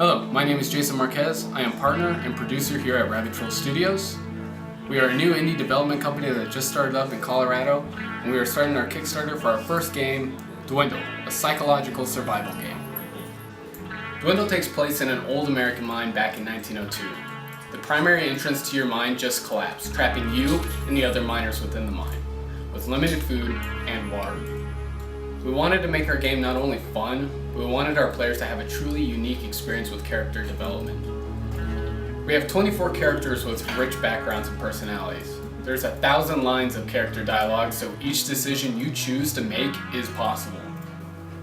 Hello, my name is Jason Marquez. I am partner and producer here at Rabbit Trail Studios. We are a new indie development company that just started up in Colorado, and we are starting our Kickstarter for our first game, Dwindle, a psychological survival game. Dwindle takes place in an old American mine back in 1902. The primary entrance to your mine just collapsed, trapping you and the other miners within the mine, with limited food and water. We wanted to make our game not only fun, but we wanted our players to have a truly unique experience with character development. We have 24 characters with rich backgrounds and personalities. There's 1,000 lines of character dialogue, so each decision you choose to make is possible.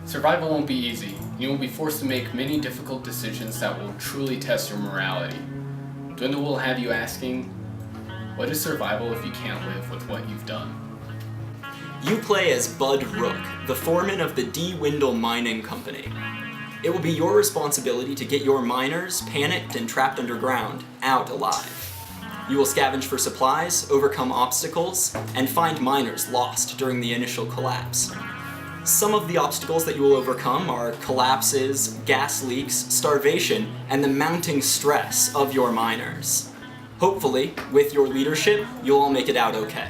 Survival won't be easy. You will be forced to make many difficult decisions that will truly test your morality. Dwindle will have you asking, what is survival if you can't live with what you've done? You play as Bud Rook, the foreman of the Dwindle Mining Company. It will be your responsibility to get your miners, panicked and trapped underground, out alive. You will scavenge for supplies, overcome obstacles, and find miners lost during the initial collapse. Some of the obstacles that you will overcome are collapses, gas leaks, starvation, and the mounting stress of your miners. Hopefully, with your leadership, you'll all make it out okay.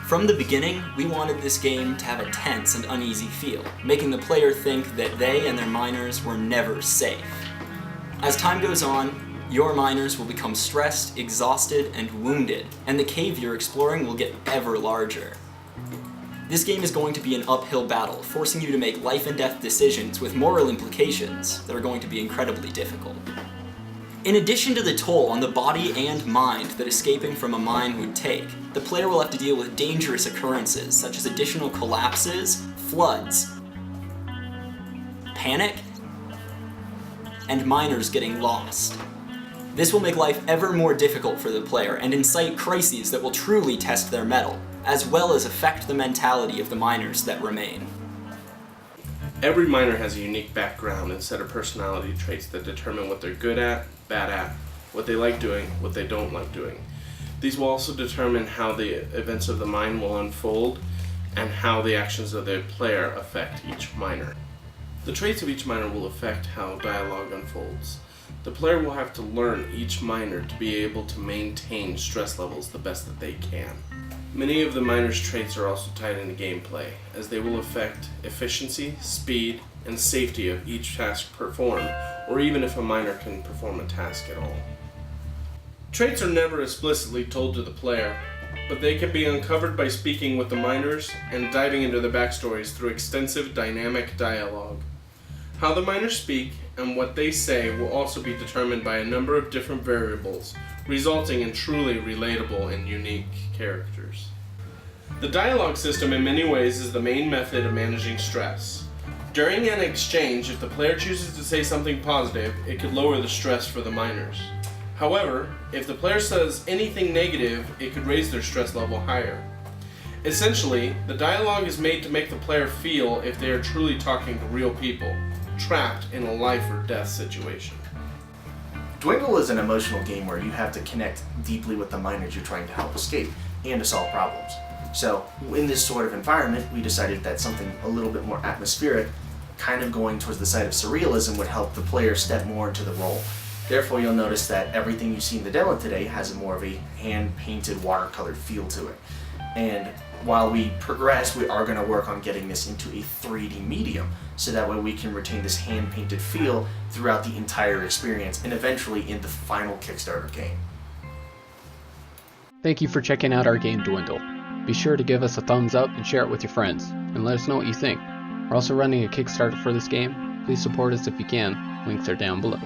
From the beginning, we wanted this game to have a tense and uneasy feel, making the player think that they and their miners were never safe. As time goes on, your miners will become stressed, exhausted, and wounded, and the cave you're exploring will get ever larger. This game is going to be an uphill battle, forcing you to make life and death decisions with moral implications that are going to be incredibly difficult. In addition to the toll on the body and mind that escaping from a mine would take, the player will have to deal with dangerous occurrences such as additional collapses, floods, panic, and miners getting lost. This will make life ever more difficult for the player and incite crises that will truly test their mettle, as well as affect the mentality of the miners that remain. Every miner has a unique background and set of personality traits that determine what they're good at, bad at, what they like doing, what they don't like doing. These will also determine how the events of the mine will unfold and how the actions of the player affect each miner. The traits of each miner will affect how dialogue unfolds. The player will have to learn each miner to be able to maintain stress levels the best that they can. Many of the miners' traits are also tied into gameplay, as they will affect efficiency, speed, and safety of each task performed, or even if a miner can perform a task at all. Traits are never explicitly told to the player, but they can be uncovered by speaking with the miners and diving into their backstories through extensive dynamic dialogue. How the miners speak and what they say will also be determined by a number of different variables, resulting in truly relatable and unique characters. The dialogue system in many ways is the main method of managing stress. During an exchange, if the player chooses to say something positive, it could lower the stress for the miners. However, if the player says anything negative, it could raise their stress level higher. Essentially, the dialogue is made to make the player feel if they are truly talking to real people, trapped in a life or death situation. Dwindle is an emotional game where you have to connect deeply with the miners you're trying to help escape and to solve problems. So in this sort of environment, we decided that something a little bit more atmospheric, kind of going towards the side of surrealism, would help the player step more into the role. Therefore, you'll notice that everything you see in the demo today has more of a hand-painted, watercolored feel to it. And while we progress, we are going to work on getting this into a 3D medium, so that way we can retain this hand-painted feel throughout the entire experience and eventually in the final Kickstarter game. Thank you for checking out our game Dwindle. Be sure to give us a thumbs up and share it with your friends, and let us know what you think. We're also running a Kickstarter for this game. Please support us if you can. Links are down below.